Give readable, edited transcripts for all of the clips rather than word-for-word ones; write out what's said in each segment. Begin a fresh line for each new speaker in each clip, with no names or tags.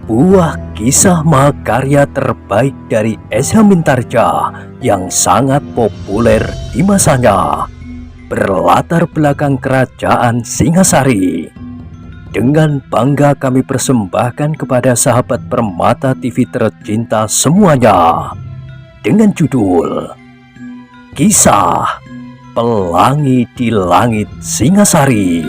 Sebuah kisah mahakarya terbaik dari Esa Mintarja yang sangat populer di masanya, berlatar belakang kerajaan Singasari. Dengan bangga kami persembahkan kepada sahabat Permata TV tercinta semuanya, dengan judul Kisah Pelangi di Langit Singasari.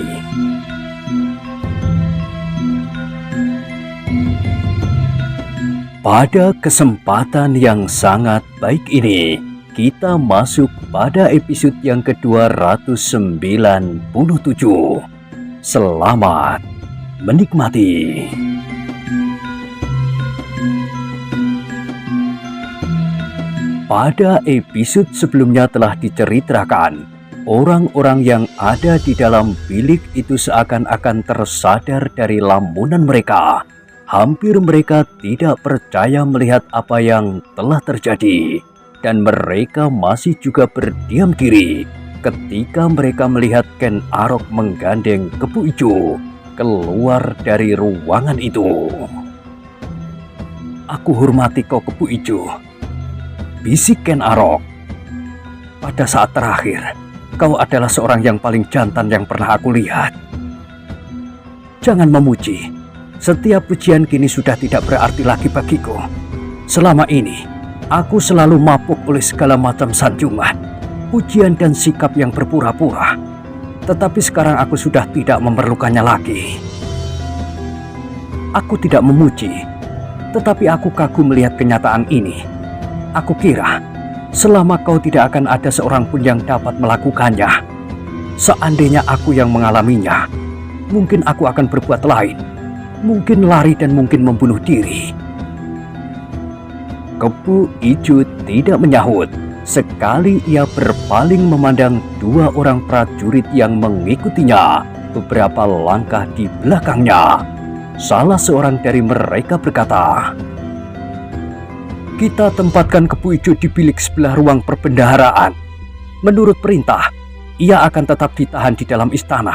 Pada kesempatan yang sangat baik ini, kita masuk pada episode yang ke-297. Selamat menikmati. Pada episode sebelumnya telah diceritakan, orang-orang yang ada di dalam bilik itu seakan-akan tersadar dari lamunan mereka. Hampir mereka tidak percaya melihat apa yang telah terjadi, dan mereka masih juga berdiam diri ketika mereka melihat Ken Arok menggandeng Kepu Ijo keluar dari ruangan itu. "Aku hormati kau, Kepu Ijo," bisik Ken Arok. "Pada saat terakhir, kau adalah seorang yang paling jantan yang pernah aku lihat. Jangan memuji. Setiap pujian kini sudah tidak berarti lagi bagiku. Selama ini, aku selalu mabuk oleh segala macam sanjungan, pujian dan sikap yang berpura-pura. Tetapi sekarang aku sudah tidak memerlukannya lagi. Aku tidak memuji, tetapi aku kagum melihat kenyataan ini. Aku kira, selama kau tidak akan ada seorang pun yang dapat melakukannya. Seandainya aku yang mengalaminya, mungkin aku akan berbuat lain. Mungkin lari dan mungkin membunuh diri." Kepu Ijo tidak menyahut. Sekali ia berpaling memandang dua orang prajurit yang mengikutinya beberapa langkah di belakangnya. Salah seorang dari mereka berkata, "Kita tempatkan Kepu Ijo di bilik sebelah ruang perbendaharaan. Menurut perintah, ia akan tetap ditahan di dalam istana."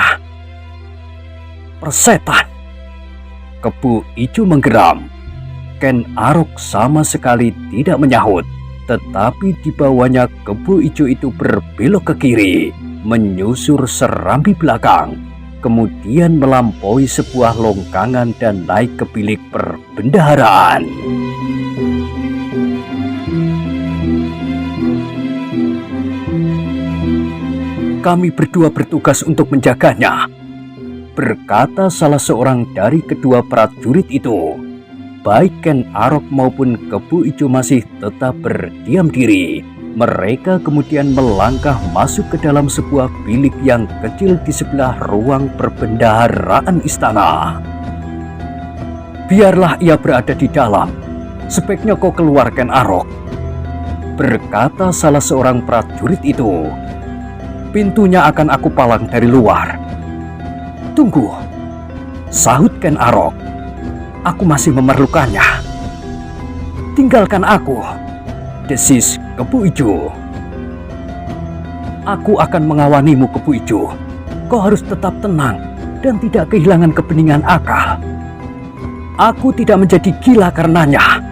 "Persetan!" Kepu Ijo menggeram. Ken Arok sama sekali tidak menyahut, tetapi di bawahnya Kepu Ijo itu berbelok ke kiri, menyusur serambi belakang, kemudian melampaui sebuah longgangan dan naik ke bilik perbendaharaan. "Kami berdua bertugas untuk menjaganya," berkata salah seorang dari kedua prajurit itu. Baik Ken Arok maupun Kepu Ijo masih tetap berdiam diri. Mereka kemudian melangkah masuk ke dalam sebuah bilik yang kecil di sebelah ruang perbendaharaan istana. "Biarlah ia berada di dalam. Sebaiknya kau keluar, Ken Arok," berkata salah seorang prajurit itu. "Pintunya akan aku palang dari luar." "Tunggu," sahut Ken Arok. "Aku masih memerlukannya." "Tinggalkan aku," desis Kepu Ijo. "Aku akan mengawanimu, Kepu Ijo. Kau harus tetap tenang dan tidak kehilangan kebeningan akal. Aku tidak menjadi gila karenanya.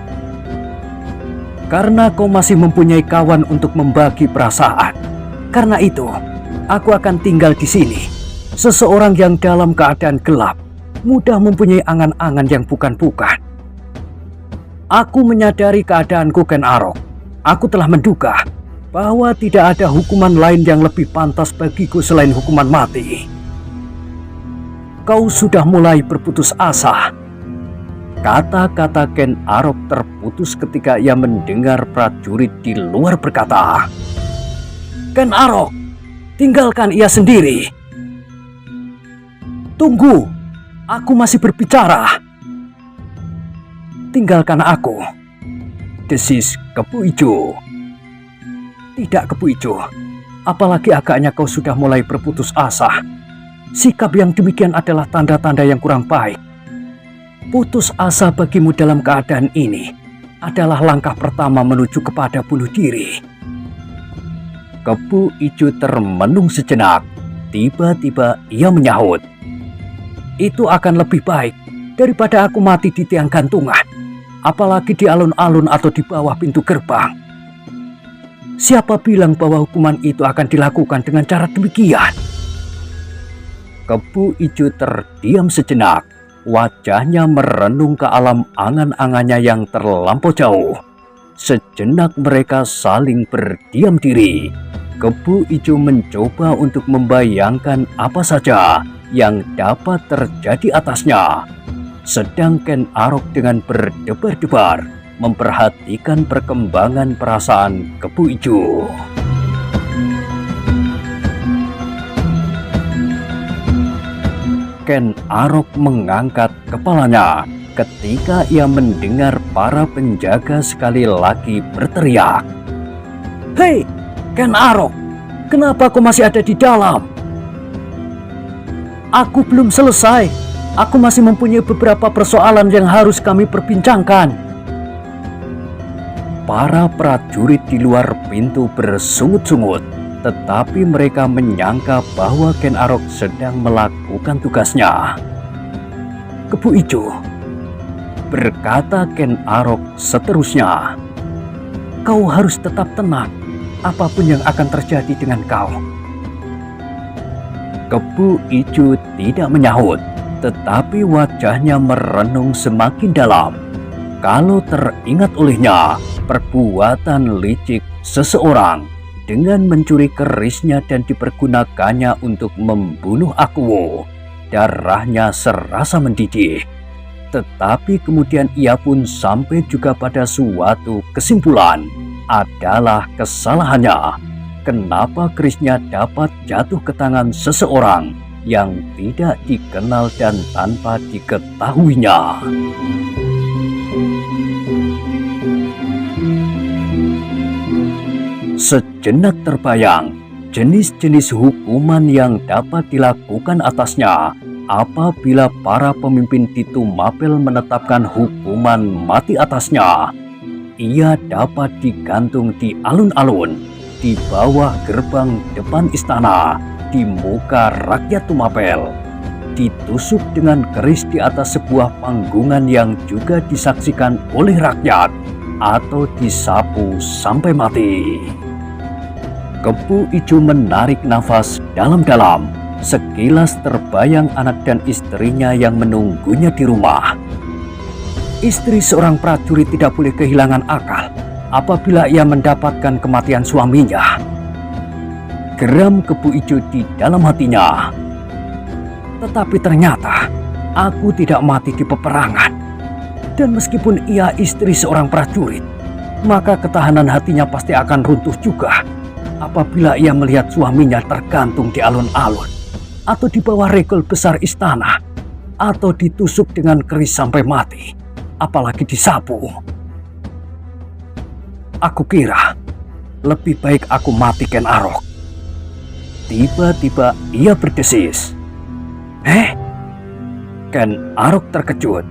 Karena kau masih mempunyai kawan untuk membagi perasaan. Karena itu, aku akan tinggal di sini. Seseorang yang dalam keadaan gelap mudah mempunyai angan-angan yang bukan-bukan. Aku menyadari keadaanku, Ken Arok. Aku telah menduga bahwa tidak ada hukuman lain yang lebih pantas bagiku selain hukuman mati. Kau sudah mulai berputus asa." Kata-kata Ken Arok terputus ketika ia mendengar prajurit di luar berkata, "Ken Arok, tinggalkan ia sendiri." "Tunggu, aku masih berbicara." "Tinggalkan aku," desis Kepu Ijo. "Tidak, Kepu Ijo. Apalagi agaknya kau sudah mulai berputus asa. Sikap yang demikian adalah tanda-tanda yang kurang baik. Putus asa bagimu dalam keadaan ini adalah langkah pertama menuju kepada bunuh diri." Kepu Ijo termenung sejenak. Tiba-tiba ia menyahut, "Itu akan lebih baik daripada aku mati di tiang gantungan, apalagi di alun-alun atau di bawah pintu gerbang. Siapa bilang bahwa hukuman itu akan dilakukan dengan cara demikian? Kebu Ijo terdiam sejenak. Wajahnya merenung ke alam angan-angannya yang terlampau jauh. Sejenak mereka saling berdiam diri. Kebu Ijo mencoba untuk membayangkan apa saja yang dapat terjadi atasnya. Sedang Ken Arok dengan berdebar-debar memperhatikan perkembangan perasaan Kebu Ijo. Ken Arok mengangkat kepalanya ketika ia mendengar para penjaga sekali lagi berteriak. "Hei, Ken Arok, kenapa kau masih ada di dalam?" "Aku belum selesai. Aku masih mempunyai beberapa persoalan yang harus kami perbincangkan." Para prajurit di luar pintu bersungut-sungut, tetapi mereka menyangka bahwa Ken Arok sedang melakukan tugasnya. "Kebu Ijo," berkata Ken Arok seterusnya, "kau harus tetap tenang apapun yang akan terjadi dengan kau." Kebu Ijo tidak menyahut, tetapi wajahnya merenung semakin dalam. Kalau teringat olehnya perbuatan licik seseorang dengan mencuri kerisnya dan dipergunakannya untuk membunuh Akuwo, darahnya serasa mendidih. Tetapi kemudian ia pun sampai juga pada suatu kesimpulan, adalah kesalahannya. Kenapa kerisnya dapat jatuh ke tangan seseorang yang tidak dikenal dan tanpa diketahuinya? Sejenak terbayang jenis-jenis hukuman yang dapat dilakukan atasnya apabila para pemimpin di Tumapel menetapkan hukuman mati atasnya. Ia dapat digantung di alun-alun, di bawah gerbang depan istana, di muka rakyat Tumapel, ditusuk dengan keris di atas sebuah panggungan yang juga disaksikan oleh rakyat, atau disapu sampai mati. Kebu Ijo menarik nafas dalam-dalam. Sekilas terbayang anak dan istrinya yang menunggunya di rumah. Istri seorang prajurit tidak boleh kehilangan akal apabila ia mendapatkan kematian suaminya. Geram Kebu Ijo di dalam hatinya. Tetapi ternyata aku tidak mati di peperangan. Dan meskipun ia istri seorang prajurit, maka ketahanan hatinya pasti akan runtuh juga apabila ia melihat suaminya tergantung di alun-alun, atau di bawah regel besar istana, atau ditusuk dengan keris sampai mati, apalagi disapu. Aku kira lebih baik aku mati, Ken Arok. Tiba-tiba ia berdesis. Ken Arok terkejut.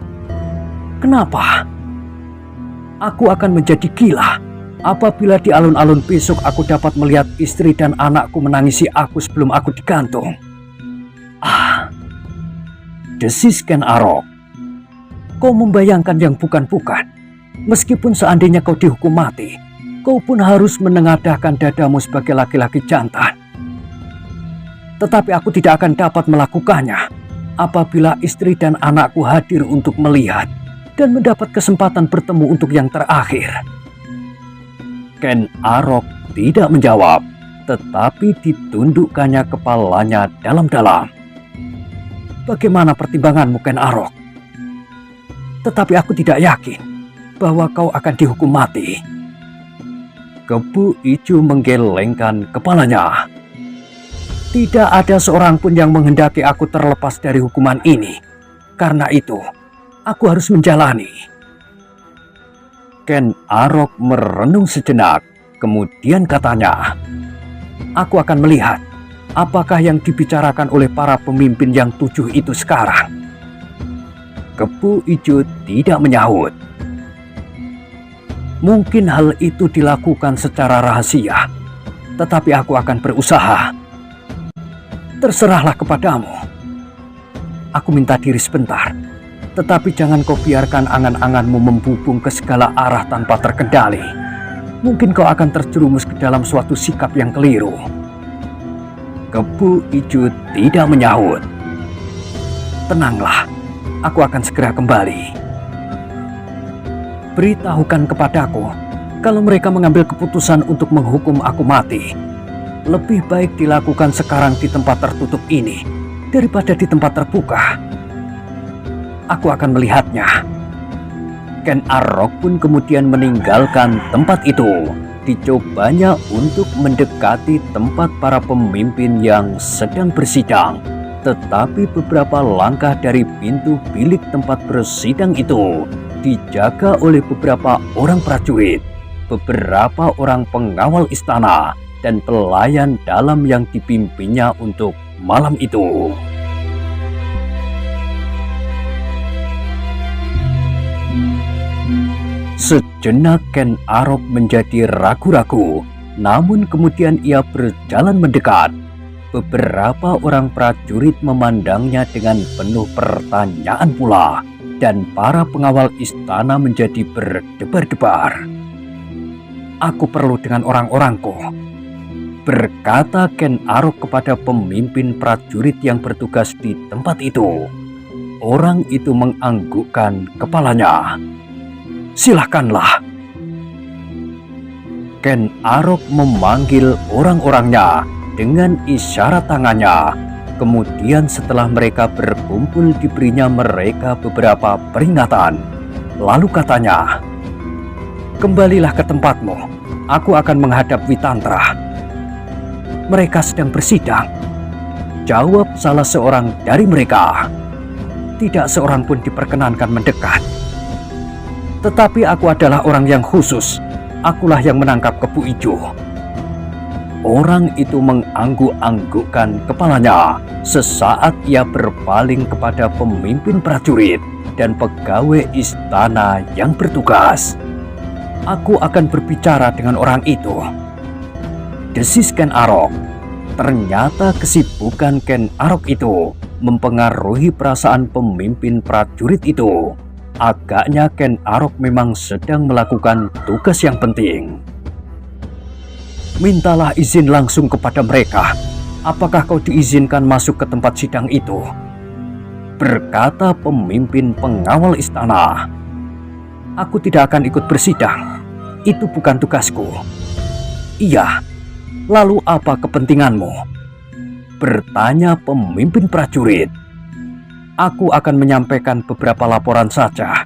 Kenapa? Aku akan menjadi gila apabila di alun-alun besok aku dapat melihat istri dan anakku menangisi aku sebelum aku digantung. Desis Ken Arok. Kau membayangkan yang bukan-bukan. Meskipun seandainya kau dihukum mati, kau pun harus menengadahkan dadamu sebagai laki-laki jantan. Tetapi aku tidak akan dapat melakukannya apabila istri dan anakku hadir untuk melihat dan mendapat kesempatan bertemu untuk yang terakhir. Ken Arok tidak menjawab, tetapi ditundukkannya kepalanya dalam-dalam. Bagaimana pertimbanganmu, Ken Arok? Tetapi aku tidak yakin bahwa kau akan dihukum mati. Kebu Ijo menggelengkan kepalanya. Tidak ada seorang pun yang menghendaki aku terlepas dari hukuman ini. Karena itu, aku harus menjalani. Ken Arok merenung sejenak, kemudian katanya, "Aku akan melihat apakah yang dibicarakan oleh para pemimpin yang 7 itu sekarang." Kebu Ijo tidak menyahut. Mungkin hal itu dilakukan secara rahasia, tetapi aku akan berusaha. Terserahlah kepadamu. Aku minta diri sebentar, Tetapi jangan kau biarkan angan-anganmu membubung ke segala arah tanpa terkendali. Mungkin kau akan terjerumus ke dalam suatu sikap yang keliru. Kebu Ijo tidak menyahut. Tenanglah, aku akan segera kembali. Beritahukan kepadaku, kalau mereka mengambil keputusan untuk menghukum aku mati, lebih baik dilakukan sekarang di tempat tertutup ini daripada di tempat terbuka. Aku akan melihatnya. Ken Arok pun kemudian meninggalkan tempat itu. Dicobanya untuk mendekati tempat para pemimpin yang sedang bersidang. Tetapi beberapa langkah dari pintu bilik tempat bersidang itu dijaga oleh beberapa orang prajurit, beberapa orang pengawal istana, dan pelayan dalam yang dipimpinnya untuk malam itu. Sejenak Ken Arok menjadi ragu-ragu, namun kemudian ia berjalan mendekat. Beberapa orang prajurit memandangnya dengan penuh pertanyaan pula, dan para pengawal istana menjadi berdebar-debar. "Aku perlu dengan orang-orangku," berkata Ken Arok kepada pemimpin prajurit yang bertugas di tempat itu. Orang itu menganggukkan kepalanya. "Silahkanlah." Ken Arok memanggil orang-orangnya dengan isyarat tangannya. Kemudian setelah mereka berkumpul diberinya mereka beberapa peringatan. Lalu katanya, "Kembalilah ke tempatmu. Aku akan menghadap Witantra." "Mereka sedang bersidang," jawab salah seorang dari mereka. "Tidak seorang pun diperkenankan mendekat. Tetapi aku adalah orang yang khusus. Akulah yang menangkap Kebu Ijo." Orang itu mengangguk-anggukkan kepalanya. Sesaat ia berpaling kepada pemimpin prajurit dan pegawai istana yang bertugas. "Aku akan berbicara dengan orang itu," desis Ken Arok. Ternyata kesibukan Ken Arok itu mempengaruhi perasaan pemimpin prajurit itu. Agaknya Ken Arok memang sedang melakukan tugas yang penting. "Mintalah izin langsung kepada mereka. Apakah kau diizinkan masuk ke tempat sidang itu?" berkata pemimpin pengawal istana. "Aku tidak akan ikut bersidang. Itu bukan tugasku." "Iya, lalu apa kepentinganmu?" bertanya pemimpin prajurit. "Aku akan menyampaikan beberapa laporan saja."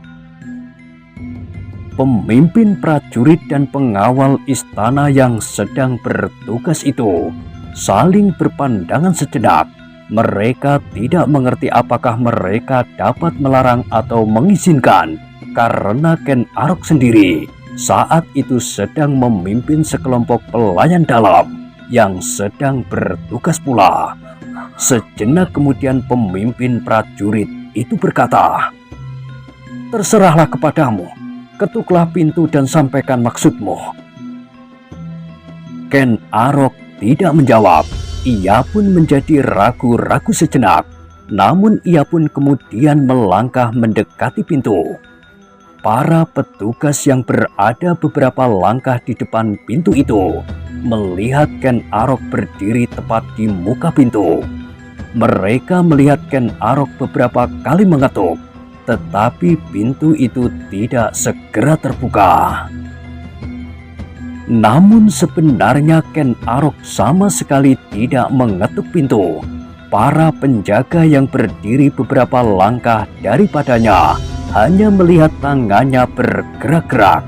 Pemimpin prajurit dan pengawal istana yang sedang bertugas itu saling berpandangan sejenak. Mereka tidak mengerti apakah mereka dapat melarang atau mengizinkan, karena Ken Arok sendiri saat itu sedang memimpin sekelompok pelayan dalam yang sedang bertugas pula. Sejenak kemudian pemimpin prajurit itu berkata, "Terserahlah kepadamu. Ketuklah pintu dan sampaikan maksudmu." Ken Arok tidak menjawab. Ia pun menjadi ragu-ragu sejenak. Namun ia pun kemudian melangkah mendekati pintu. Para petugas yang berada beberapa langkah di depan pintu itu melihat Ken Arok berdiri tepat di muka pintu. Mereka melihat Ken Arok beberapa kali mengetuk, tetapi pintu itu tidak segera terbuka. Namun sebenarnya Ken Arok sama sekali tidak mengetuk pintu. Para penjaga yang berdiri beberapa langkah daripadanya hanya melihat tangannya bergerak-gerak,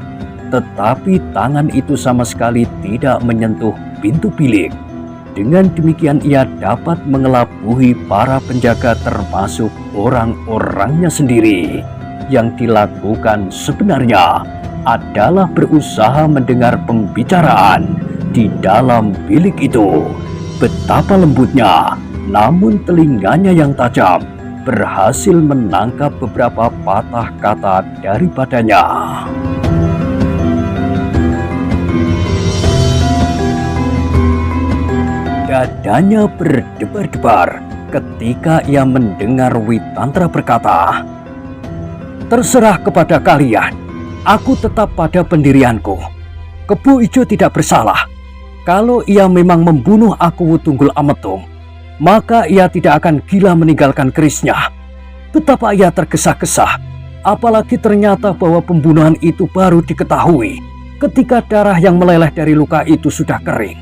tetapi tangan itu sama sekali tidak menyentuh pintu bilik. Dengan demikian ia dapat mengelabuhi para penjaga termasuk orang-orangnya sendiri. Yang dilakukan sebenarnya adalah berusaha mendengar pembicaraan di dalam bilik itu. Betapa lembutnya, namun telinganya yang tajam berhasil menangkap beberapa patah kata daripadanya. Dadanya berdebar-debar ketika ia mendengar Witantra berkata, Terserah kepada kalian. Aku tetap pada pendirianku. Kebo Ijo tidak bersalah. Kalau ia memang membunuh Akuwu Tunggul Ametung, maka ia tidak akan gila meninggalkan kerisnya. Betapa ia tergesa-gesa, apalagi ternyata bahwa pembunuhan itu baru diketahui ketika darah yang meleleh dari luka itu sudah kering.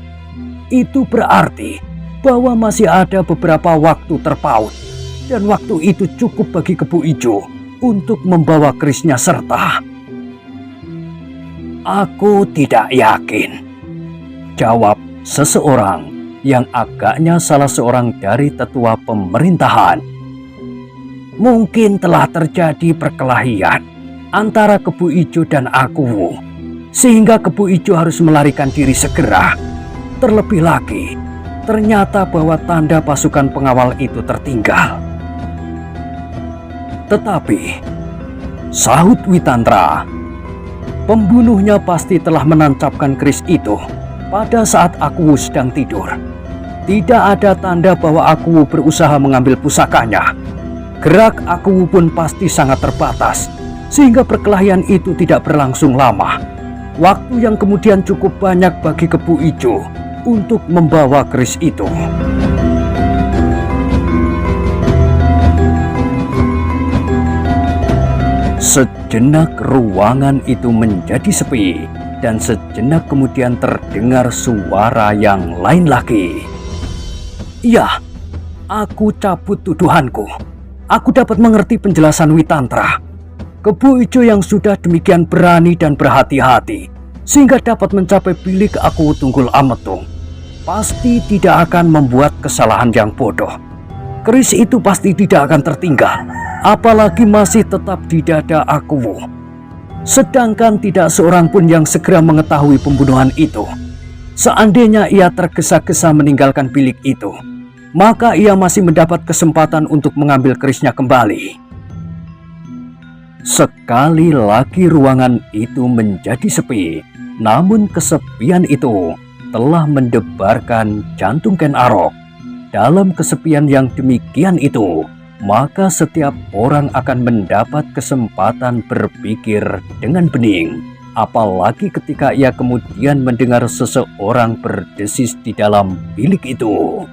Itu berarti bahwa masih ada beberapa waktu terpaut, dan waktu itu cukup bagi Kebo Ijo untuk membawa kerisnya serta. Aku tidak yakin, jawab seseorang yang agaknya salah seorang dari tetua pemerintahan. Mungkin telah terjadi perkelahian antara Kebo Ijo dan Akuwu, sehingga Kebo Ijo harus melarikan diri segera. Terlebih lagi, ternyata bahwa tanda pasukan pengawal itu tertinggal. Tetapi, sahut Witantra, pembunuhnya pasti telah menancapkan keris itu pada saat Akuwu sedang tidur. Tidak ada tanda bahwa Akuwu berusaha mengambil pusakanya. Gerak Akuwu pun pasti sangat terbatas, sehingga perkelahian itu tidak berlangsung lama. Waktu yang kemudian cukup banyak bagi Kebo Ijo untuk membawa keris itu. Sejenak ruangan itu menjadi sepi, dan sejenak kemudian terdengar suara yang lain lagi. Ya, aku cabut tuduhanku. Aku dapat mengerti penjelasan Witantra. Kebo Ijo yang sudah demikian berani dan berhati-hati, sehingga dapat mencapai bilik Akuwu Tunggul Ametung, pasti tidak akan membuat kesalahan yang bodoh. Keris itu pasti tidak akan tertinggal, apalagi masih tetap di dada Akuwu. Sedangkan tidak seorang pun yang segera mengetahui pembunuhan itu. Seandainya ia tergesa-gesa meninggalkan bilik itu, maka ia masih mendapat kesempatan untuk mengambil kerisnya kembali. Sekali lagi ruangan itu menjadi sepi, namun kesepian itu telah mendebarkan jantung Ken Arok. Dalam kesepian yang demikian itu, maka setiap orang akan mendapat kesempatan berpikir dengan bening, apalagi ketika ia kemudian mendengar seseorang berdesis di dalam bilik itu.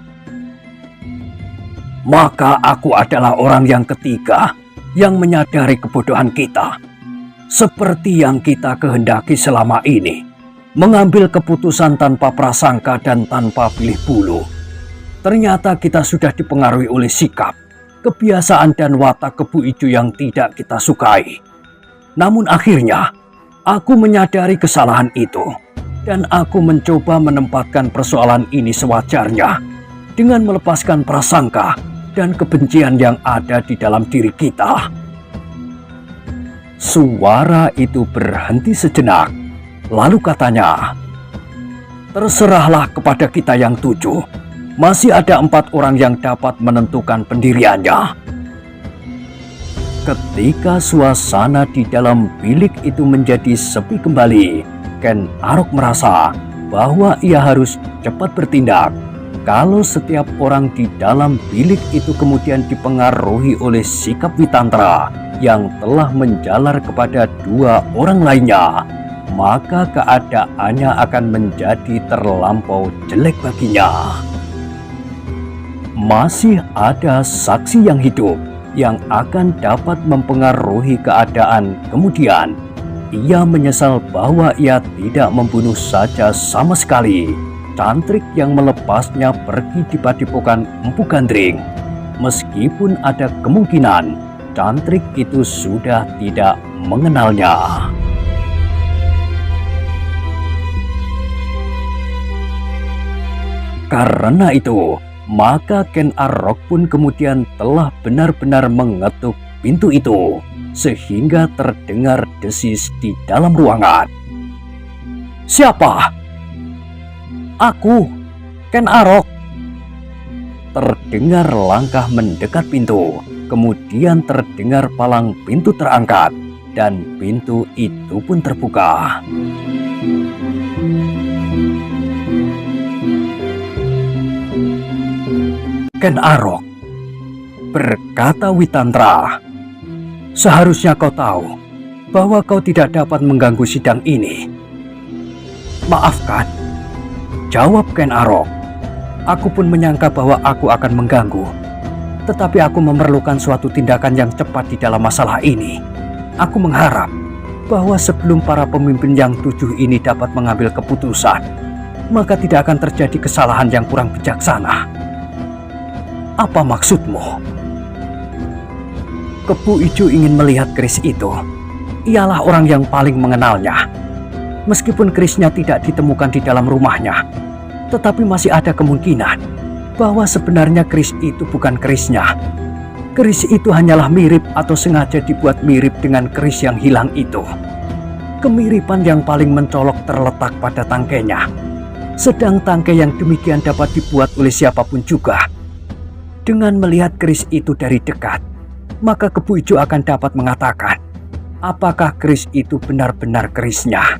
Maka aku adalah orang yang ketiga yang menyadari kebodohan kita. Seperti yang kita kehendaki selama ini, mengambil keputusan tanpa prasangka dan tanpa pilih bulu. Ternyata kita sudah dipengaruhi oleh sikap, kebiasaan dan watak Kebo Ijo yang tidak kita sukai. Namun akhirnya, aku menyadari kesalahan itu, dan aku mencoba menempatkan persoalan ini sewajarnya, dengan melepaskan prasangka dan kebencian yang ada di dalam diri kita. Suara itu berhenti sejenak, lalu katanya, terserahlah kepada kita yang tujuh. Masih ada 4 orang yang dapat menentukan pendiriannya. Ketika suasana di dalam bilik itu menjadi sepi kembali, Ken Arok merasa bahwa ia harus cepat bertindak. Kalau setiap orang di dalam bilik itu kemudian dipengaruhi oleh sikap Witantra yang telah menjalar kepada 2 orang lainnya, maka keadaannya akan menjadi terlampau jelek baginya. Masih ada saksi yang hidup yang akan dapat mempengaruhi keadaan. Kemudian ia menyesal bahwa ia tidak membunuh saja sama sekali cantrik yang melepasnya pergi di padepokan Empu Gandring, meskipun ada kemungkinan cantrik itu sudah tidak mengenalnya. Karena itu, maka Ken Arok pun kemudian telah benar-benar mengetuk pintu itu, sehingga terdengar desis di dalam ruangan. Siapa? Aku, Ken Arok. Terdengar langkah mendekat pintu, kemudian terdengar palang pintu terangkat, dan pintu itu pun terbuka. Ken Arok, berkata Witantra, Seharusnya kau tahu bahwa kau tidak dapat mengganggu sidang ini. Maafkan, jawab Ken Arok. Aku pun menyangka bahwa aku akan mengganggu. Tetapi aku memerlukan suatu tindakan yang cepat di dalam masalah ini. Aku mengharap bahwa sebelum para pemimpin yang 7 ini dapat mengambil keputusan, maka tidak akan terjadi kesalahan yang kurang bijaksana. Apa maksudmu? Kepu Ijo ingin melihat keris itu. Ialah orang yang paling mengenalnya. Meskipun kerisnya tidak ditemukan di dalam rumahnya, tetapi masih ada kemungkinan bahwa sebenarnya keris itu bukan kerisnya. Keris itu hanyalah mirip atau sengaja dibuat mirip dengan keris yang hilang itu. Kemiripan yang paling mencolok terletak pada tangkainya. Sedang tangkai yang demikian dapat dibuat oleh siapapun juga. Dengan melihat keris itu dari dekat, maka Kepu Ijo akan dapat mengatakan apakah keris itu benar-benar kerisnya.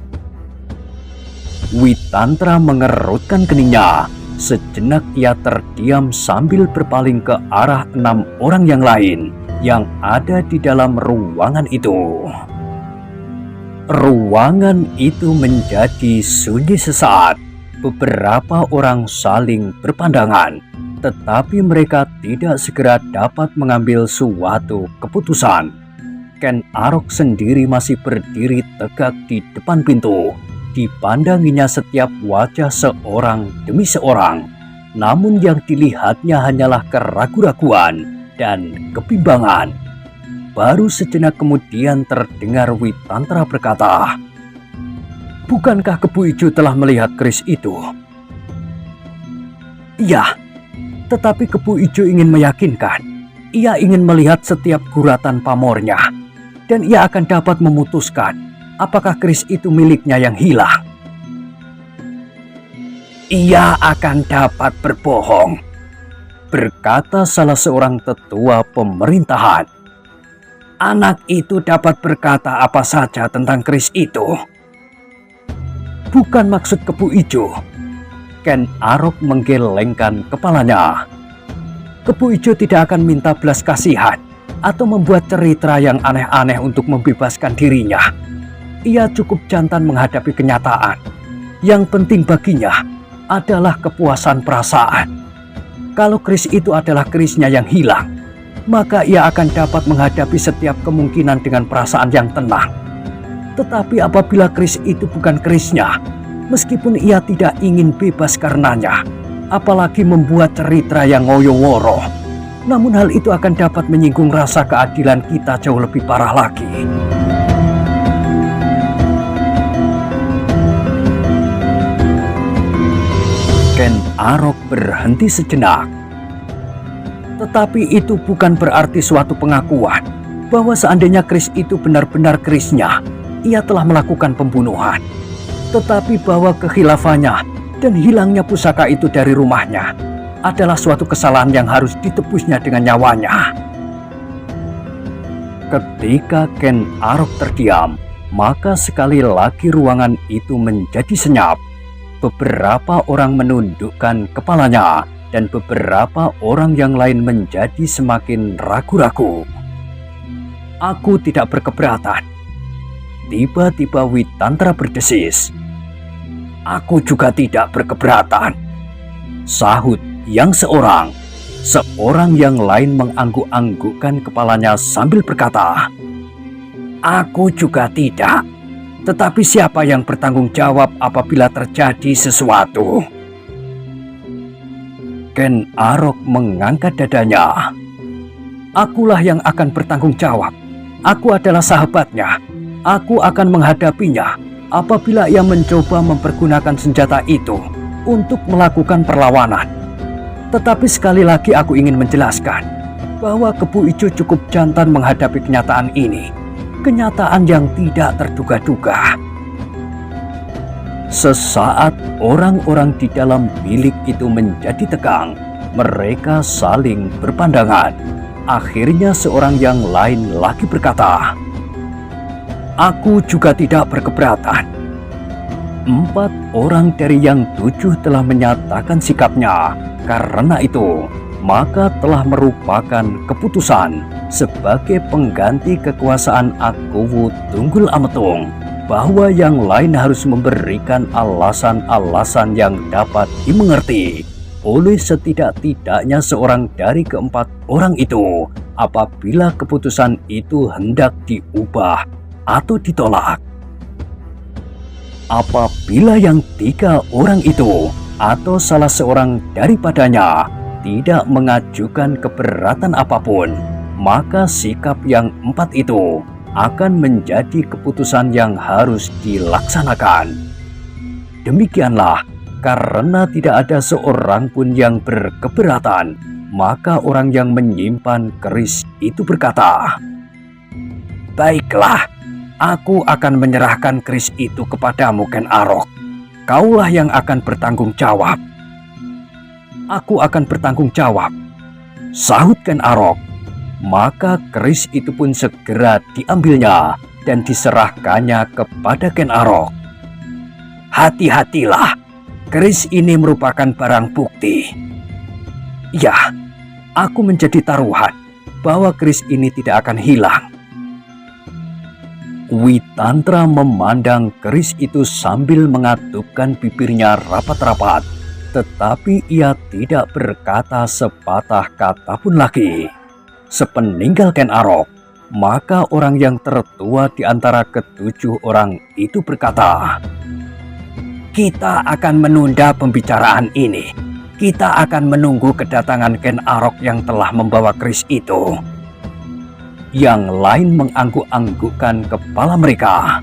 Witantra mengerutkan keningnya. Sejenak ia terdiam sambil berpaling ke arah 6 orang yang lain yang ada di dalam ruangan itu. Ruangan itu menjadi sunyi sesaat. Beberapa orang saling berpandangan, tetapi mereka tidak segera dapat mengambil suatu keputusan. Ken Arok sendiri masih berdiri tegak di depan pintu. Dipandanginya setiap wajah seorang demi seorang, namun yang dilihatnya hanyalah keraguan-raguan dan kebimbangan. Baru sejenak kemudian terdengar Witantra berkata, "Bukankah Kepu Ijo telah melihat keris itu?" "Iya, tetapi Kepu Ijo ingin meyakinkan. Ia ingin melihat setiap guratan pamornya, dan ia akan dapat memutuskan apakah keris itu miliknya yang hilang." "Ia akan dapat berbohong," berkata salah seorang tetua pemerintahan. "Anak itu dapat berkata apa saja tentang keris itu." "Bukan maksud Kepu Ijo." Ken Arok menggelengkan kepalanya. Kepu Ijo tidak akan minta belas kasihan atau membuat cerita yang aneh-aneh untuk membebaskan dirinya. Ia cukup jantan menghadapi kenyataan. Yang penting baginya adalah kepuasan perasaan. Kalau keris itu adalah kerisnya yang hilang, maka ia akan dapat menghadapi setiap kemungkinan dengan perasaan yang tenang. Tetapi apabila keris itu bukan kerisnya, meskipun ia tidak ingin bebas karenanya, apalagi membuat cerita yang ngoyo-woro, namun hal itu akan dapat menyinggung rasa keadilan kita jauh lebih parah lagi. Ken Arok berhenti sejenak. Tetapi itu bukan berarti suatu pengakuan bahwa seandainya keris itu benar-benar kerisnya, ia telah melakukan pembunuhan. Tetapi bahwa kehilafannya dan hilangnya pusaka itu dari rumahnya adalah suatu kesalahan yang harus ditebusnya dengan nyawanya. Ketika Ken Arok terdiam, maka sekali lagi ruangan itu menjadi senyap. Beberapa orang menundukkan kepalanya dan beberapa orang yang lain menjadi semakin ragu-ragu. "Aku tidak berkeberatan." Tiba-tiba Witantra berdesis. "Aku juga tidak berkeberatan," sahut yang seorang. Seorang yang lain mengangguk-anggukkan kepalanya sambil berkata, "Aku juga tidak. Tetapi siapa yang bertanggung jawab apabila terjadi sesuatu?" Ken Arok mengangkat dadanya. "Akulah yang akan bertanggung jawab. Aku adalah sahabatnya. Aku akan menghadapinya apabila ia mencoba mempergunakan senjata itu untuk melakukan perlawanan. Tetapi sekali lagi aku ingin menjelaskan bahwa Kepu Ijo cukup jantan menghadapi kenyataan ini. Kenyataan yang tidak terduga-duga." Sesaat orang-orang di dalam bilik itu menjadi tegang. Mereka saling berpandangan. Akhirnya seorang yang lain lagi berkata, "Aku juga tidak berkeberatan." 4 orang dari yang 7 telah menyatakan sikapnya. Karena itu, maka telah merupakan keputusan sebagai pengganti kekuasaan Akuwu Tunggul Ametung bahwa yang lain harus memberikan alasan-alasan yang dapat dimengerti oleh setidak-tidaknya seorang dari keempat orang itu apabila keputusan itu hendak diubah atau ditolak. Apabila yang tiga orang itu atau salah seorang daripadanya tidak mengajukan keberatan apapun, maka sikap yang empat itu akan menjadi keputusan yang harus dilaksanakan. Demikianlah, karena tidak ada seorang pun yang berkeberatan, maka orang yang menyimpan keris itu berkata, "Baiklah, aku akan menyerahkan keris itu kepadamu, Ken Arok. Kaulah yang akan bertanggung jawab." "Aku akan bertanggung jawab," sahut Ken Arok. Maka keris itu pun segera diambilnya dan diserahkannya kepada Ken Arok. "Hati-hatilah, keris ini merupakan barang bukti. Ya, aku menjadi taruhan bahwa keris ini tidak akan hilang." Witantra memandang keris itu sambil mengatupkan bibirnya rapat-rapat, tetapi ia tidak berkata sepatah kata pun lagi. Sepeninggal Ken Arok, maka orang yang tertua di antara ketujuh orang itu berkata, "Kita akan menunda pembicaraan ini. Kita akan menunggu kedatangan Ken Arok yang telah membawa keris itu." Yang lain mengangguk-anggukkan kepala mereka.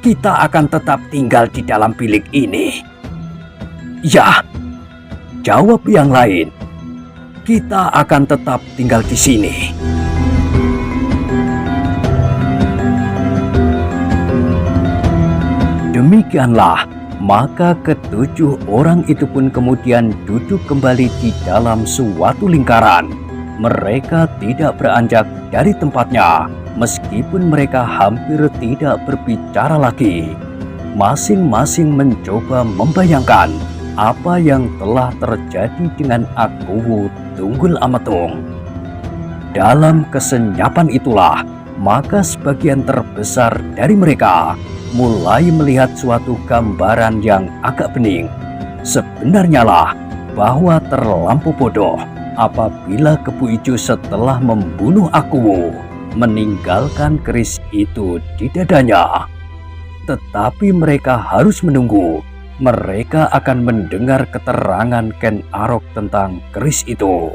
"Kita akan tetap tinggal di dalam bilik ini." "Ya," jawab yang lain, "kita akan tetap tinggal di sini." Demikianlah, maka ketujuh orang itu pun kemudian duduk kembali di dalam suatu lingkaran. Mereka tidak beranjak dari tempatnya, meskipun mereka hampir tidak berbicara lagi. Masing-masing mencoba membayangkan apa yang telah terjadi dengan Akuwu Tunggul Ametung. Dalam kesenyapan itulah, maka sebagian terbesar dari mereka mulai melihat suatu gambaran yang agak bening. Sebenarnya lah bahwa terlampau bodoh apabila Kepu Ijo setelah membunuh Akuwu meninggalkan keris itu di dadanya. Tetapi mereka harus menunggu. Mereka akan mendengar keterangan Ken Arok tentang keris itu.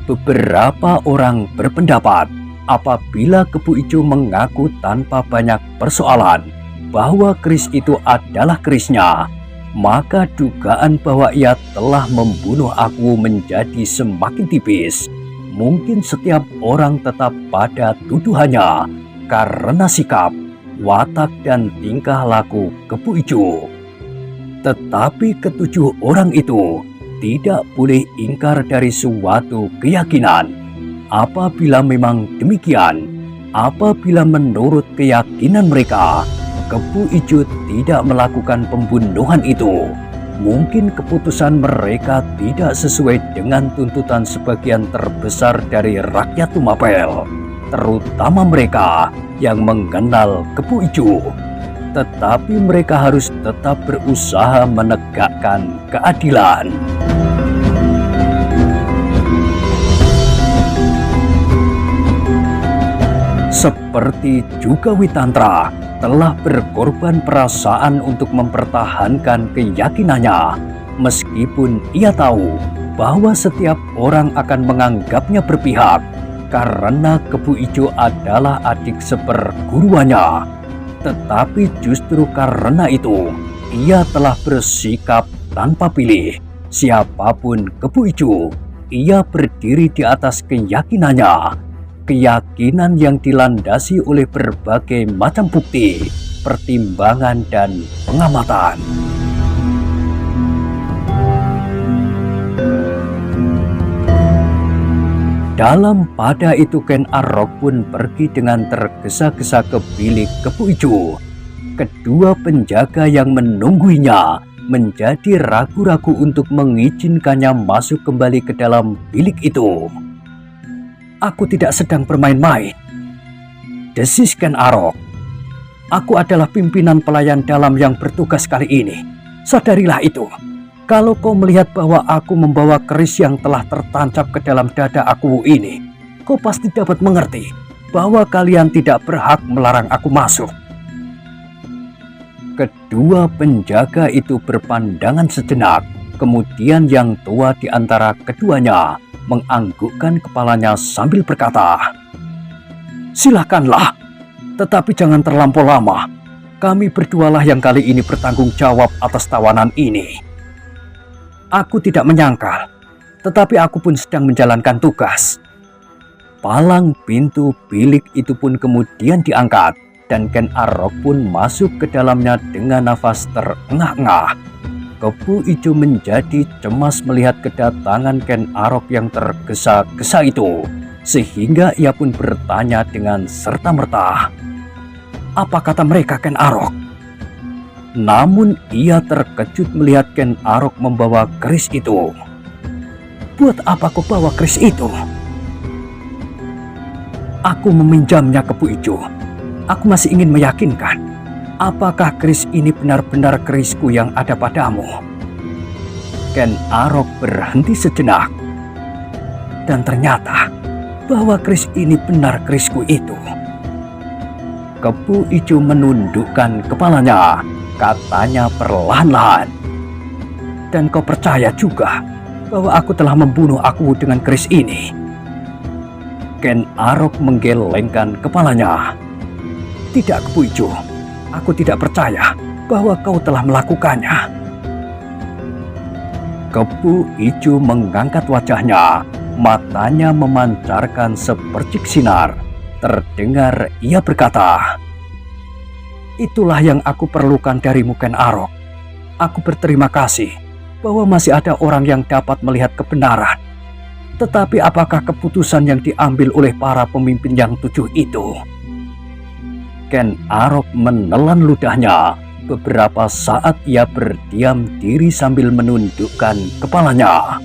Beberapa orang berpendapat apabila Kepu Ijo mengaku tanpa banyak persoalan bahwa keris itu adalah kerisnya, maka dugaan bahwa ia telah membunuh Akuwu menjadi semakin tipis. Mungkin setiap orang tetap pada tuduhannya karena sikap, watak dan tingkah laku Kepu Ijo. Tetapi ketujuh orang itu tidak boleh ingkar dari suatu keyakinan. Apabila memang demikian, apabila menurut keyakinan mereka Kepu Ijo tidak melakukan pembunuhan itu, mungkin keputusan mereka tidak sesuai dengan tuntutan sebagian terbesar dari rakyat Tumapel, terutama mereka yang mengenal Kepu Ijo. Tetapi mereka harus tetap berusaha menegakkan keadilan. Seperti juga Witantra telah berkorban perasaan untuk mempertahankan keyakinannya, meskipun ia tahu bahwa setiap orang akan menganggapnya berpihak karena Kepu Ijo adalah adik seperguruannya. Tetapi justru karena itu, ia telah bersikap tanpa pilih. Siapapun Kepu Ijo, ia berdiri di atas keyakinannya. Keyakinan yang dilandasi oleh berbagai macam bukti, pertimbangan, dan pengamatan. Dalam pada itu Ken Arok pun pergi dengan tergesa-gesa ke bilik Kepu Ijo. Kedua penjaga yang menungguinya menjadi ragu-ragu untuk mengizinkannya masuk kembali ke dalam bilik itu. "Aku tidak sedang bermain-main," desis Ken Arok. "Aku adalah pimpinan pelayan dalam yang bertugas kali ini. Sadarilah itu. Kalau kau melihat bahwa aku membawa keris yang telah tertancap ke dalam dada aku ini, kau pasti dapat mengerti bahwa kalian tidak berhak melarang aku masuk." Kedua penjaga itu berpandangan sejenak. Kemudian yang tua di antara keduanya menganggukkan kepalanya sambil berkata, "Silakanlah, tetapi jangan terlampau lama. Kami berdualah yang kali ini bertanggung jawab atas tawanan ini." Aku tidak menyangkal, tetapi aku pun sedang menjalankan tugas. Palang pintu bilik itu pun kemudian diangkat, dan Ken Arok pun masuk ke dalamnya dengan nafas terengah-engah. Kepu Ijo menjadi cemas melihat kedatangan Ken Arok yang tergesa-gesa itu, sehingga ia pun bertanya dengan serta-merta, "Apa kata mereka, Ken Arok?" Namun ia terkejut melihat Ken Arok membawa keris itu. "Buat apa kau bawa keris itu?" "Aku meminjamnya, Kepu Ijo. Aku masih ingin meyakinkan, apakah keris ini benar-benar kerisku yang ada padamu." Ken Arok berhenti sejenak. "Dan ternyata bahwa keris ini benar kerisku itu." Kepu Ijo menundukkan kepalanya, katanya perlahan-lahan, "Dan kau percaya juga bahwa aku telah membunuh aku dengan keris ini?" Ken Arok menggelengkan kepalanya. "Tidak, Kepu Ijo. Aku tidak percaya bahwa kau telah melakukannya." Kepu Ijo mengangkat wajahnya, matanya memancarkan sepercik sinar. Terdengar ia berkata, "Itulah yang aku perlukan darimu, Ken Arok. Aku berterima kasih bahwa masih ada orang yang dapat melihat kebenaran. Tetapi apakah keputusan yang diambil oleh para pemimpin yang 7 itu?" Ken Arok menelan ludahnya. Beberapa saat ia berdiam diri sambil menundukkan kepalanya.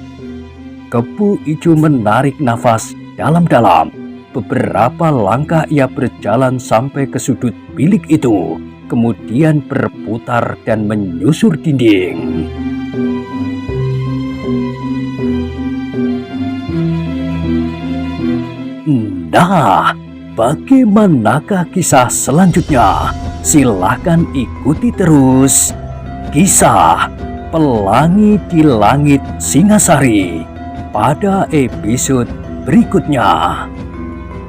Kepu Ijo menarik nafas dalam-dalam. Beberapa langkah ia berjalan sampai ke sudut bilik itu, kemudian berputar dan menyusur dinding. Nah, bagaimanakah kisah selanjutnya? Silahkan ikuti terus kisah Pelangi di Langit Singasari pada episode berikutnya.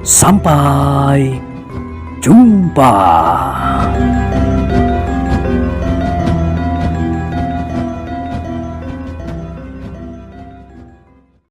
Sampai jumpa.